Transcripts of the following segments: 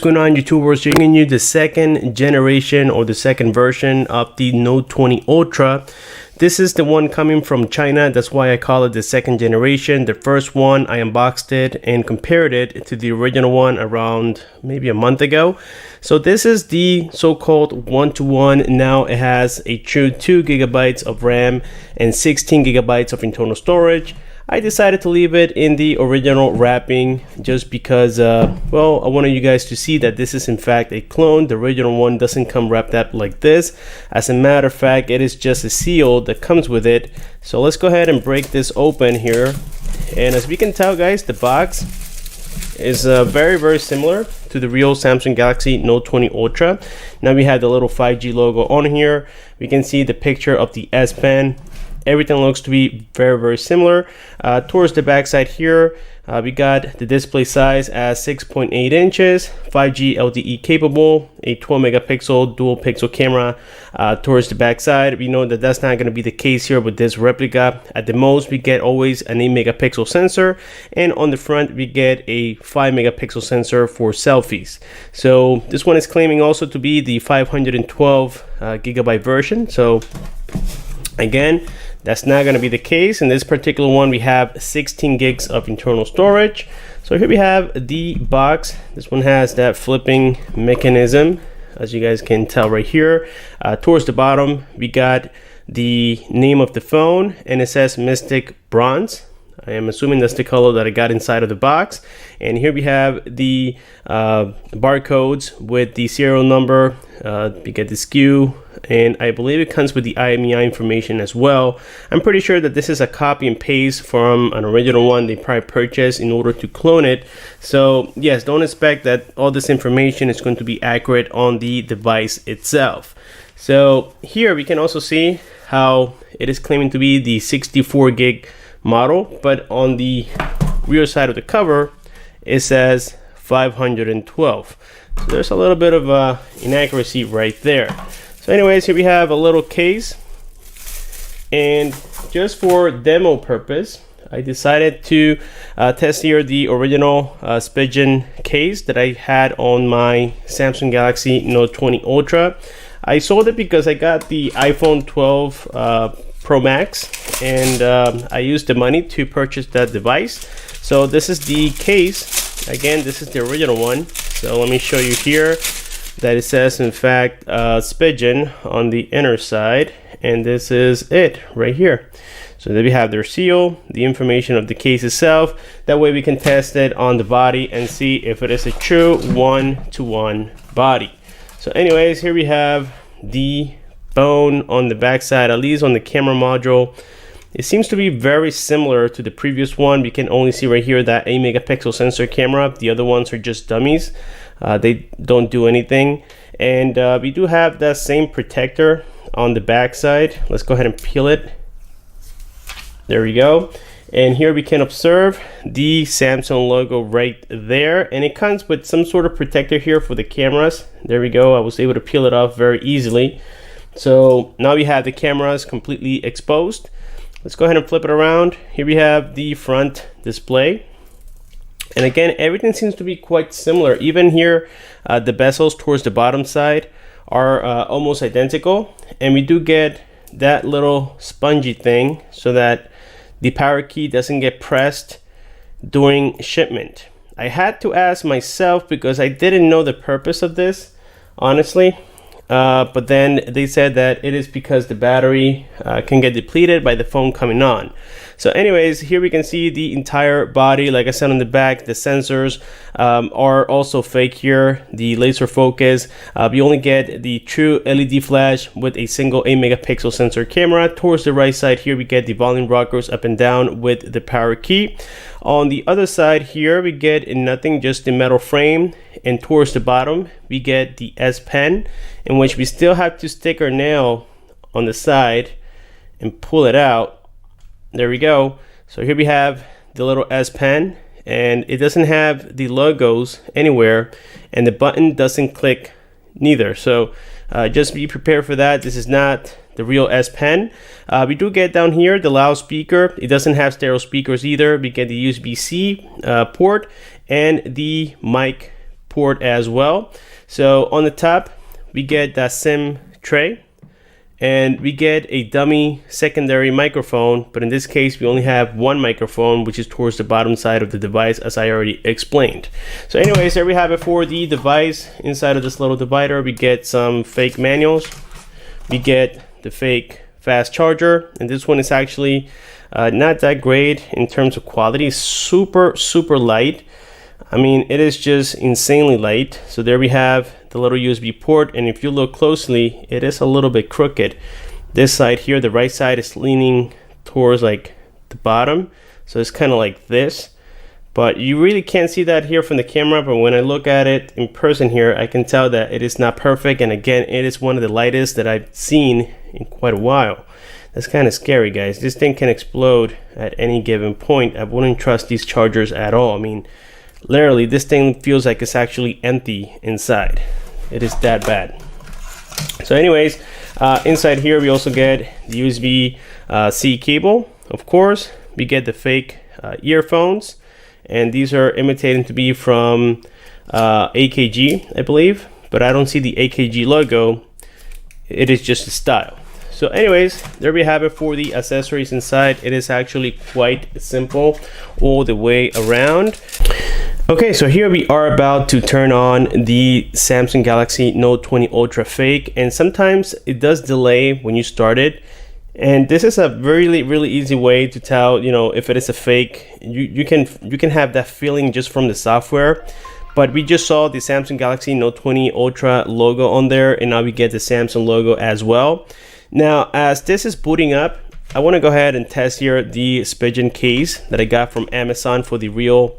going on, YouTubers? Bringing you the second generation or the second version of the Note 20 Ultra. This is the one coming from China. That's why I call it the second generation. The first one, I unboxed it and compared it to the original one around maybe a month ago. So this is the so-called one-to-one. Now it has a true 2 gigabytes of RAM and 16 gigabytes of internal storage. I decided to leave it in the original wrapping just because, well, I wanted you guys to see that this is in fact a clone. The original one doesn't come wrapped up like this. As a matter of fact, it is just a seal that comes with it. So let's go ahead and break this open here. And as we can tell, guys, the box is very similar to the real Samsung Galaxy Note 20 Ultra. Now we have the little 5G logo on here. We can see the picture of the S Pen. Everything looks to be very similar. Towards the back side here, we got the display size as 6.8 inches, 5G LTE capable, a 12 megapixel dual pixel camera. Towards the back side, we know that that's not going to be the case here with this replica. At the most, we get always an 8 megapixel sensor, and on the front, we get a 5 megapixel sensor for selfies. So this one is claiming also to be the 512 gigabyte version. So again, that's not going to be the case. In this particular one, we have 16 gigs of internal storage. So here we have the box. This one has that flipping mechanism, as you guys can tell right here. Towards the bottom, we got the name of the phone, and it says Mystic Bronze. I am assuming that's the color that I got inside of the box. And here we have the barcodes with the serial number. We get the SKU, and I believe it comes with the IMEI information as well. I'm pretty sure that this is a copy and paste from an original one they probably purchased in order to clone it. So yes, don't expect that all this information is going to be accurate on the device itself. So here we can also see how it is claiming to be the 64 gig model, but on the rear side of the cover it says 512. So there's a little bit of inaccuracy right there. So anyways, here we have a little case, and just for demo purpose, I decided to test here the original Spigen case that I had on my Samsung Galaxy Note 20 Ultra. I sold it because I got the iPhone 12 Pro Max, and I used the money to purchase that device. So this is the case. Again, this is the original one. So let me show you here that it says in fact Spigen on the inner side, and this is it right here. So there we have their seal, the information of the case itself. That way we can test it on the body and see if it is a true one-to-one body. So anyways, here we have the bone on the back side, at least on the camera module. It seems to be very similar to the previous one. We can only see right here that 8 megapixel sensor camera. The other ones are just dummies. They don't do anything. And we do have that same protector on the back side. Let's go ahead and peel it. There we go. And here we can observe the Samsung logo right there. And it comes with some sort of protector here for the cameras. There we go. I was able to peel it off very easily. So now we have the cameras completely exposed. Let's go ahead and flip it around. Here we have the front display. And again, everything seems to be quite similar. Even here, the bezels towards the bottom side are almost identical. And we do get that little spongy thing so that the power key doesn't get pressed during shipment. I had to ask myself because I didn't know the purpose of this, honestly. But then they said that it is because the battery can get depleted by the phone coming on. So anyways, here we can see the entire body. Like I said on the back, the sensors are also fake here. The laser focus, we only get the true LED flash with a single 8 megapixel sensor camera. Towards the right side here, we get the volume rockers up and down with the power key. On the other side here, we get nothing, just the metal frame. And towards the bottom, we get the S Pen, in which we still have to stick our nail on the side and pull it out. There we go. So here we have the little S Pen, and it doesn't have the logos anywhere, and the button doesn't click neither. So just be prepared for that. This is not the real S Pen. We do get down here the loudspeaker. It doesn't have stereo speakers either. We get the USB-C port and the mic port as well. So on the top, we get that SIM tray, and we get a dummy secondary microphone, but in this case we only have one microphone, which is towards the bottom side of the device, as I already explained. So anyways, there we have it for the device. Inside of this little divider, we get some fake manuals, we get the fake fast charger, and this one is actually not that great in terms of quality. It's super light. I mean, it is just insanely light. So there we have the little USB port, and if you look closely, it is a little bit crooked. This side here, the right side, is leaning towards like the bottom, so it's kind of like this, but you really can't see that here from the camera. But when I look at it in person here, I can tell that it is not perfect, and again, it is one of the lightest that I've seen in quite a while. That's kind of scary, guys. This thing can explode at any given point. I wouldn't trust these chargers at all. I mean, literally, this thing feels like it's actually empty inside. It is that bad. So anyways, inside here we also get the USB-C cable. Of course, we get the fake earphones, and these are imitating to be from AKG, I believe, but I don't see the AKG logo. It is just a style. So anyways, there we have it for the accessories inside. It is actually quite simple all the way around. Okay, so here we are about to turn on the Samsung Galaxy Note 20 Ultra fake, and sometimes it does delay when you start it. And this is a really easy way to tell, you know, if it is a fake. You can have that feeling just from the software. But we just saw the Samsung Galaxy Note 20 Ultra logo on there, and now we get the Samsung logo as well. Now, as this is booting up, I want to go ahead and test here the Spigen case that I got from Amazon for the Real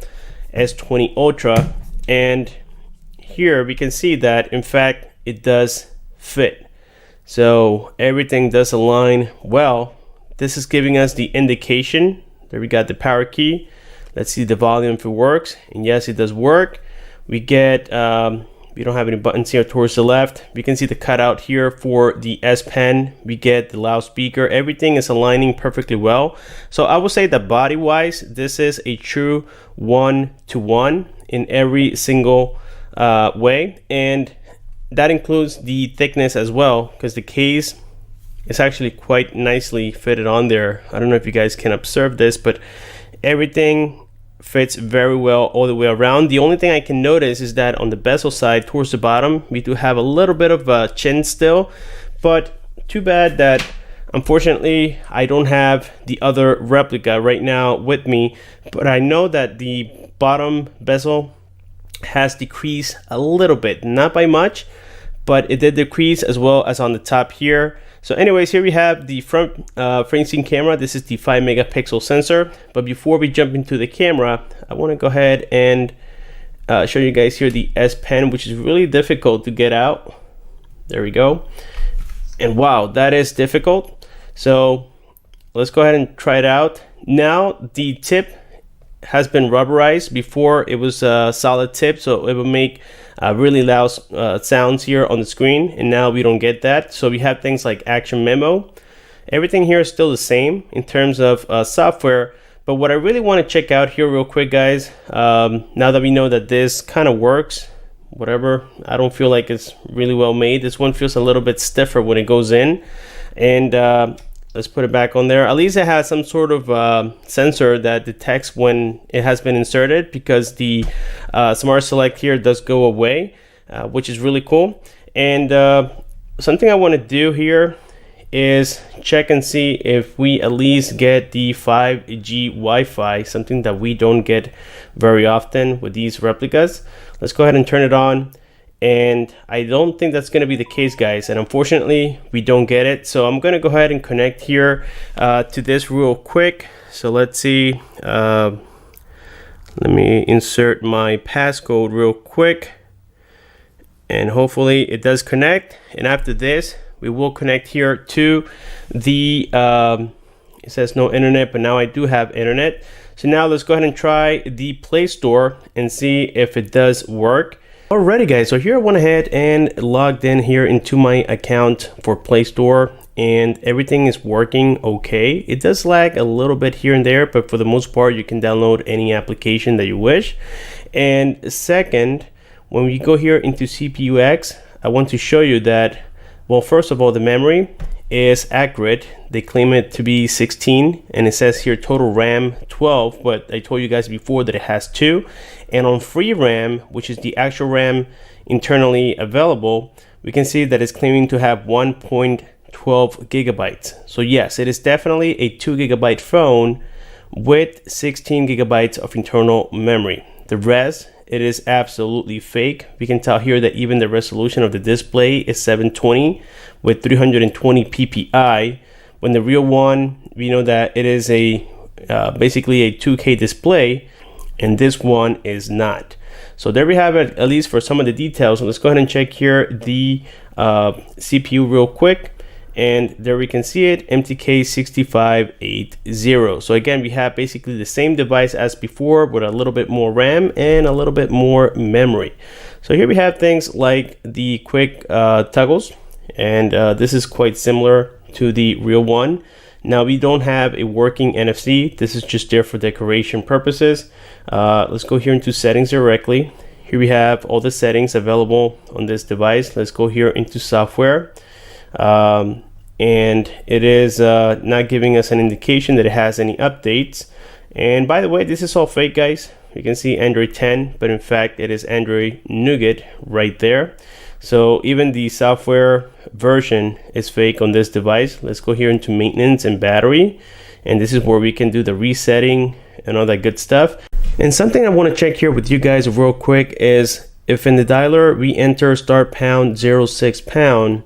S20 Ultra, and here we can see that in fact it does fit. So everything does align well. This is giving us the indication. There we got the power key. Let's see the volume if it works, and yes, it does work. We get we don't have any buttons here towards the left. We can see the cutout here for the S Pen. We get the loudspeaker. Everything is aligning perfectly well. So I would say that body wise, this is a true 1-to-1 in every single way, and that includes the thickness as well, because the case is actually quite nicely fitted on there. I don't know if you guys can observe this, but everything fits very well all the way around. The only thing I can notice is that on the bezel side towards the bottom, we do have a little bit of a chin still, but too bad that unfortunately I don't have the other replica right now with me. But I know that the bottom bezel has decreased a little bit, not by much, but it did decrease, as well as on the top here. So anyways, here we have the front facing camera. This is the 5 megapixel sensor. But before we jump into the camera, I want to go ahead and show you guys here the S Pen, which is really difficult to get out. There we go. And wow, that is difficult. So let's go ahead and try it out. Now the tip has been rubberized. Before it was a solid tip, so it would make really loud sounds here on the screen, and now we don't get that. So we have things like action memo. Everything here is still the same in terms of software, but what I really want to check out here real quick, guys, now that we know that this kind of works, whatever, I don't feel like it's really well made. This one feels a little bit stiffer when it goes in, and let's put it back on there. At least it has some sort of sensor that detects when it has been inserted, because the Smart Select here does go away, which is really cool. And something I want to do here is check and see if we at least get the 5G Wi-Fi, something that we don't get very often with these replicas. Let's go ahead and turn it on. And I don't think that's going to be the case, guys, and unfortunately we don't get it. So I'm going to go ahead and connect here to this real quick. So let's see, let me insert my passcode real quick, and hopefully it does connect. And after this, we will connect here to the it says no internet, but now I do have internet. So now let's go ahead and try the Play Store and see if it does work. Alrighty, guys, so here I went ahead and logged in here into my account for Play Store, and everything is working okay. It does lag a little bit here and there, but for the most part you can download any application that you wish. And second, When we go here into CPU-X, I want to show you that, well, first of all, the memory is accurate. They claim it to be 16, and it says here total RAM 12, but I told you guys before that it has 2. And on free RAM, which is the actual RAM internally available, we can see that it's claiming to have 1.12 gigabytes. So yes, it is definitely a 2 gigabyte phone with 16 gigabytes of internal memory. The rest, it is absolutely fake. We can tell here that even the resolution of the display is 720 with 320 ppi. When the real one, we know that it is a basically a 2K display, and this one is not. So there we have it, at least for some of the details. Let's go ahead and check here the CPU real quick. And there we can see it, MTK6580. So again, we have basically the same device as before with a little bit more RAM and a little bit more memory. So here we have things like the quick toggles, and this is quite similar to the real one. Now we don't have a working NFC. This is just there for decoration purposes. Let's go here into settings directly. Here we have all the settings available on this device. Let's go here into software. And it is not giving us an indication that it has any updates. And by the way, this is all fake, guys. You can see Android 10, but in fact it is Android Nougat right there. So even the software version is fake on this device. Let's go here into maintenance and battery, and this is where we can do the resetting and all that good stuff. And something I want to check here with you guys real quick is if in the dialer we enter start pound 06 pound,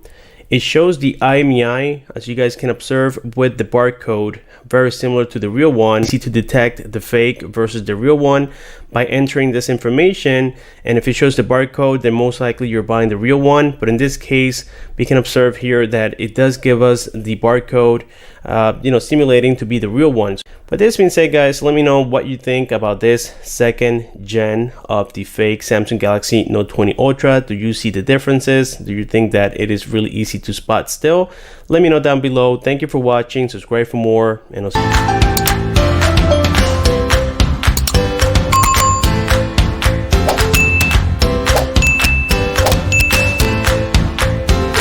it shows the IMEI, as you guys can observe, with the barcode, very similar to the real one. Easy to detect the fake versus the real one by entering this information. And if it shows the barcode, then most likely you're buying the real one. But in this case, we can observe here that it does give us the barcode, simulating to be the real ones. But this being said, guys, let me know what you think about this second gen of the fake Samsung Galaxy Note 20 Ultra. Do you see the differences? Do you think that it is really easy to spot still? Let me know down below. Thank you for watching. Subscribe for more, and I'll see you.